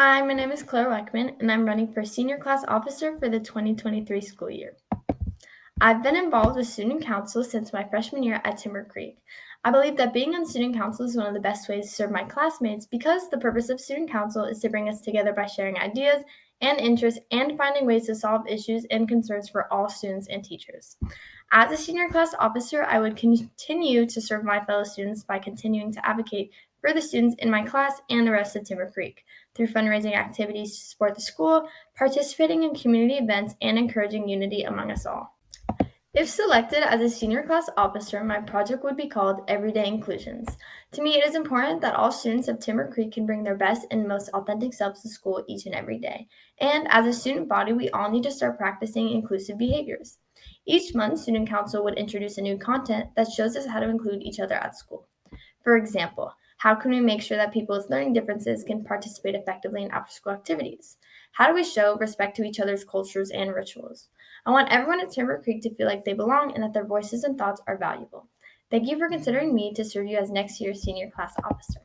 Hi, my name is Claire Weckman, and I'm running for Senior Class Officer for the 2023 school year. I've been involved with Student Council since my freshman year at Timber Creek. I believe that being on Student Council is one of the best ways to serve my classmates because the purpose of Student Council is to bring us together by sharing ideas and interests and finding ways to solve issues and concerns for all students and teachers. As a senior class officer, I would continue to serve my fellow students by continuing to advocate for the students in my class and the rest of Timber Creek through fundraising activities to support the school, participating in community events, and encouraging unity among us all. If selected as a senior class officer, my project would be called Everyday Inclusions. To me, it is important that all students of Timber Creek can bring their best and most authentic selves to school each and every day. And as a student body, we all need to start practicing inclusive behaviors. Each month, Student Council would introduce a new content that shows us how to include each other at school. For example, how can we make sure that people with learning differences can participate effectively in after-school activities? How do we show respect to each other's cultures and rituals? I want everyone at Timber Creek to feel like they belong and that their voices and thoughts are valuable. Thank you for considering me to serve you as next year's senior class officer.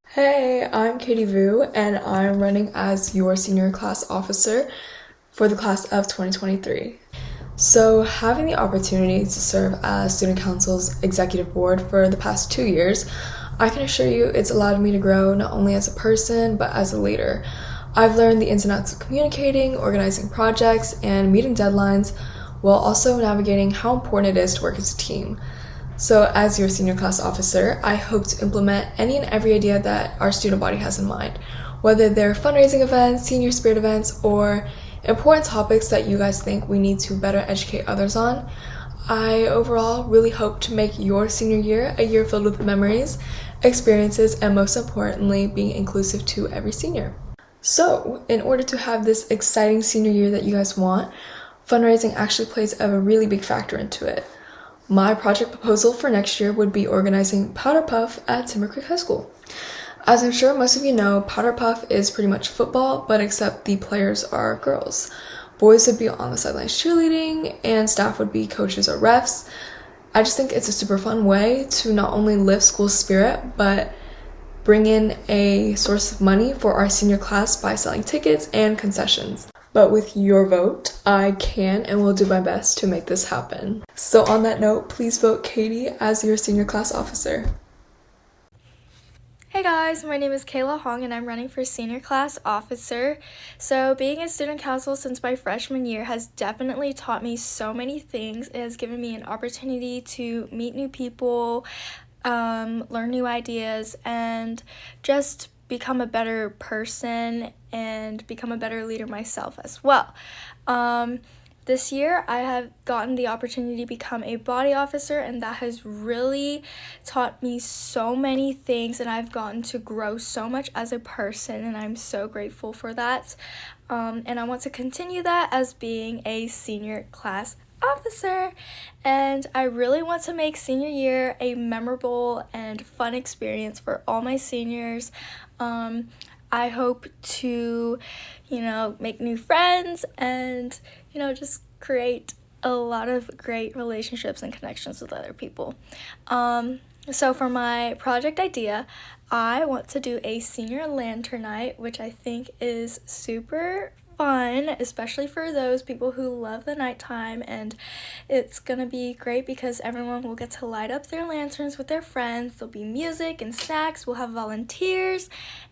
Hey, I'm Katie Vu, and I'm running as your senior class officer for the class of 2023. So, having the opportunity to serve as Student Council's executive board for the past 2 years, I can assure you it's allowed me to grow not only as a person, but as a leader. I've learned the ins and outs of communicating, organizing projects, and meeting deadlines, while also navigating how important it is to work as a team. So as your senior class officer, I hope to implement any and every idea that our student body has in mind, whether they're fundraising events, senior spirit events, or important topics that you guys think we need to better educate others on. I overall really hope to make your senior year a year filled with memories, experiences, and most importantly, being inclusive to every senior. So, in order to have this exciting senior year that you guys want, fundraising actually plays a really big factor into it. My project proposal for next year would be organizing Powder Puff at Timber Creek High School. As I'm sure most of you know, Powder Puff is pretty much football, but except the players are girls. Boys would be on the sidelines cheerleading, and staff would be coaches or refs. I just think it's a super fun way to not only lift school spirit, but bring in a source of money for our senior class by selling tickets and concessions. But with your vote, I can and will do my best to make this happen. So on that note, please vote Katie as your senior class officer. Hey guys, my name is Kayla Hong and I'm running for senior class officer. So being in student council since my freshman year has definitely taught me so many things. It has given me an opportunity to meet new people, learn new ideas, and just become a better person and become a better leader myself as well. This year, I have gotten the opportunity to become a body officer, and that has really taught me so many things, and I've gotten to grow so much as a person, and I'm so grateful for that. And I want to continue that as being a senior class officer, and I really want to make senior year a memorable and fun experience for all my seniors. I hope to, make new friends and, just create a lot of great relationships and connections with other people. So for my project idea, I want to do a senior lantern night, which I think is super fun, especially for those people who love the nighttime, and it's gonna be great because everyone will get to light up their lanterns with their friends. There'll be music and snacks, we'll have volunteers,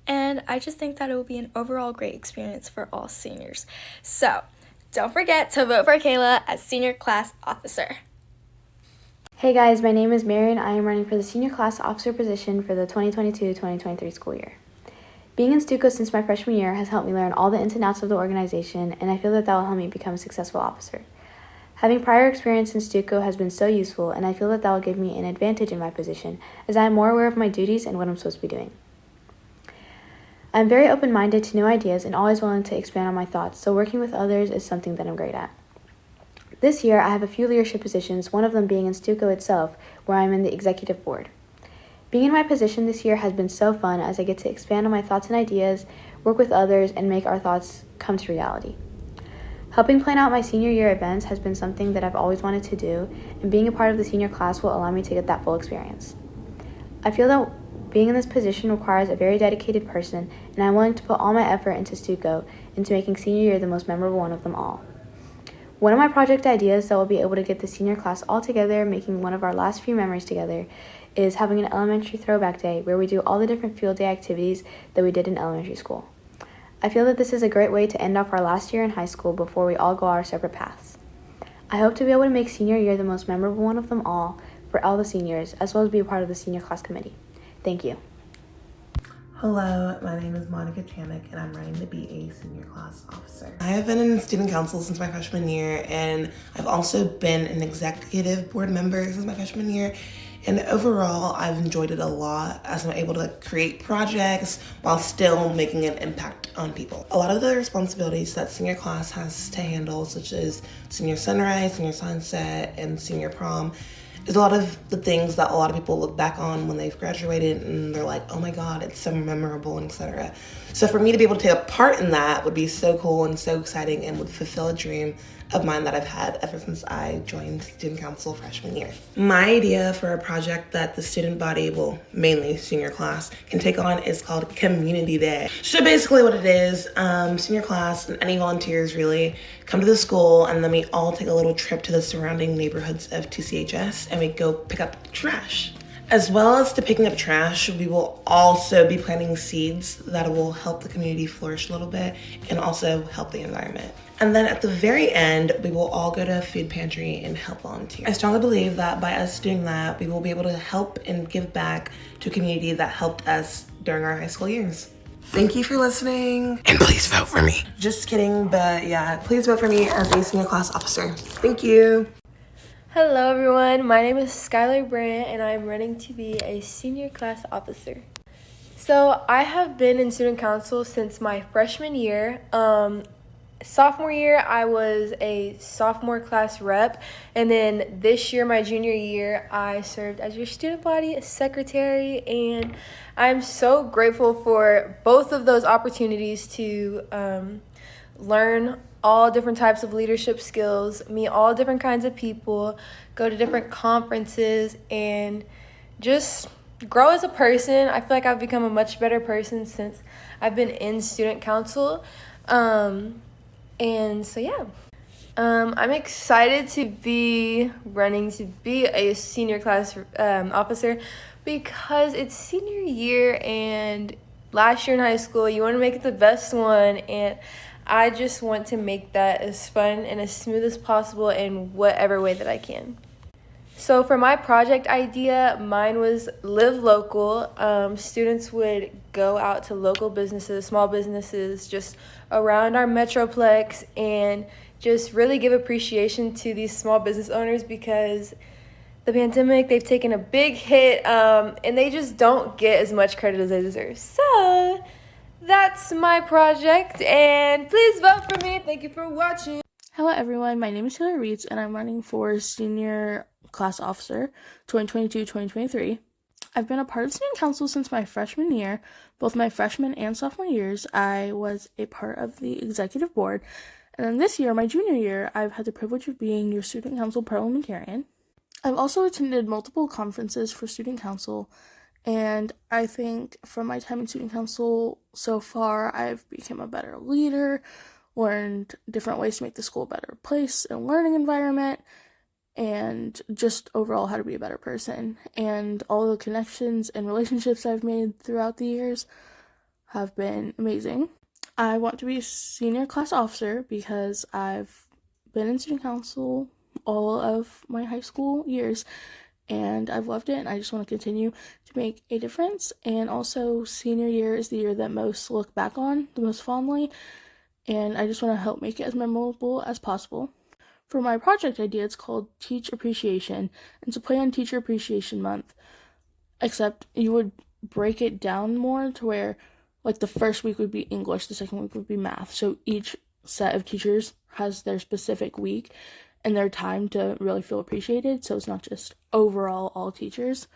and I just think that it will be an overall great experience for all seniors. So don't forget to vote for Kayla as senior class officer. Hey guys, my name is Marian. I am running for the senior class officer position for the 2022-2023 school year. Being in Stuco since my freshman year has helped me learn all the ins and outs of the organization, and I feel that will help me become a successful officer. Having prior experience in Stuco has been so useful, and I feel that will give me an advantage in my position, as I am more aware of my duties and what I'm supposed to be doing. I'm very open-minded to new ideas and always willing to expand on my thoughts, so working with others is something that I'm great at. This year, I have a few leadership positions, one of them being in Stuco itself, where I'm in the executive board. Being in my position this year has been so fun as I get to expand on my thoughts and ideas, work with others, and make our thoughts come to reality. Helping plan out my senior year events has been something that I've always wanted to do, and being a part of the senior class will allow me to get that full experience. I feel that Being in this position requires a very dedicated person, and I'm willing to put all my effort into Stuco, into making senior year the most memorable one of them all. One of my project ideas that will be able to get the senior class all together, making one of our last few memories together, is having an elementary throwback day where we do all the different field day activities that we did in elementary school. I feel that this is a great way to end off our last year in high school before we all go our separate paths. I hope to be able to make senior year the most memorable one of them all for all the seniors, as well as be a part of the senior class committee. Thank you. Hello, my name is Monica Chanik and I'm running the BA Senior Class Officer. I have been in student council since my freshman year, and I've also been an executive board member since my freshman year. And overall, I've enjoyed it a lot as I'm able to create projects while still making an impact on people. A lot of the responsibilities that senior class has to handle, such as senior sunrise, senior sunset, and senior prom, is a lot of the things that a lot of people look back on when they've graduated and they're like, oh my God, it's so memorable, and etc. So for me to be able to take a part in that would be so cool and so exciting and would fulfill a dream of mine that I've had ever since I joined student council freshman year. My idea for a project that the student body, well, mainly senior class, can take on is called Community Day. So basically what it is, senior class and any volunteers really come to the school, and then we all take a little trip to the surrounding neighborhoods of TCHS and we go pick up trash. As well as to picking up trash, we will also be planting seeds that will help the community flourish a little bit and also help the environment. And then at the very end, we will all go to a food pantry and help volunteer. I strongly believe that by us doing that, we will be able to help and give back to a community that helped us during our high school years. Thank you for listening. And please vote for me. Just kidding, but yeah, please vote for me as a senior class officer. Thank you. Hello everyone, my name is Skylar Brandt and I'm running to be a senior class officer. So I have been in student council since my freshman year. Sophomore year I was a sophomore class rep, and then this year, my junior year, I served as your student body secretary, and I'm so grateful for both of those opportunities to learn all different types of leadership skills, meet all different kinds of people, go to different conferences, and just grow as a person. I feel like I've become a much better person since I've been in student council. And so, yeah. I'm excited to be running to be a senior class officer because it's senior year, and last year in high school, you want to make it the best one, and I just want to make that as fun and as smooth as possible in whatever way that I can. So for my project idea, mine was live local. Students would go out to local businesses, small businesses, just around our metroplex, and just really give appreciation to these small business owners because the pandemic, they've taken a big hit, and they just don't get as much credit as they deserve. So that's my project, and please vote for me. Thank you for watching. Hello everyone, my name is Taylor Reeds and I'm running for Senior Class Officer 2022-2023. I've been a part of student council since my freshman year. Both my freshman and sophomore years, I was a part of the executive board. And then this year, my junior year, I've had the privilege of being your student council parliamentarian. I've also attended multiple conferences for student council, and I think from my time in student council so far, I've become a better leader, learned different ways to make the school a better place and learning environment, and just overall how to be a better person. And all the connections and relationships I've made throughout the years have been amazing. I want to be a senior class officer because I've been in student council all of my high school years, and I've loved it, and I just want to continue to make a difference. And also, senior year is the year that most look back on the most fondly, and I just want to help make it as memorable as possible. For my project idea, it's called Teach Appreciation, and it's a play on Teacher Appreciation Month, except you would break it down more to where, like, the first week would be English, the second week would be math, so each set of teachers has their specific week and their time to really feel appreciated, so it's not just overall all teachers.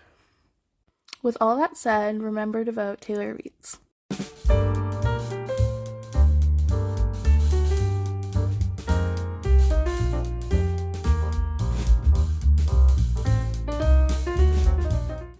With all that said, remember to vote Taylor Reeds.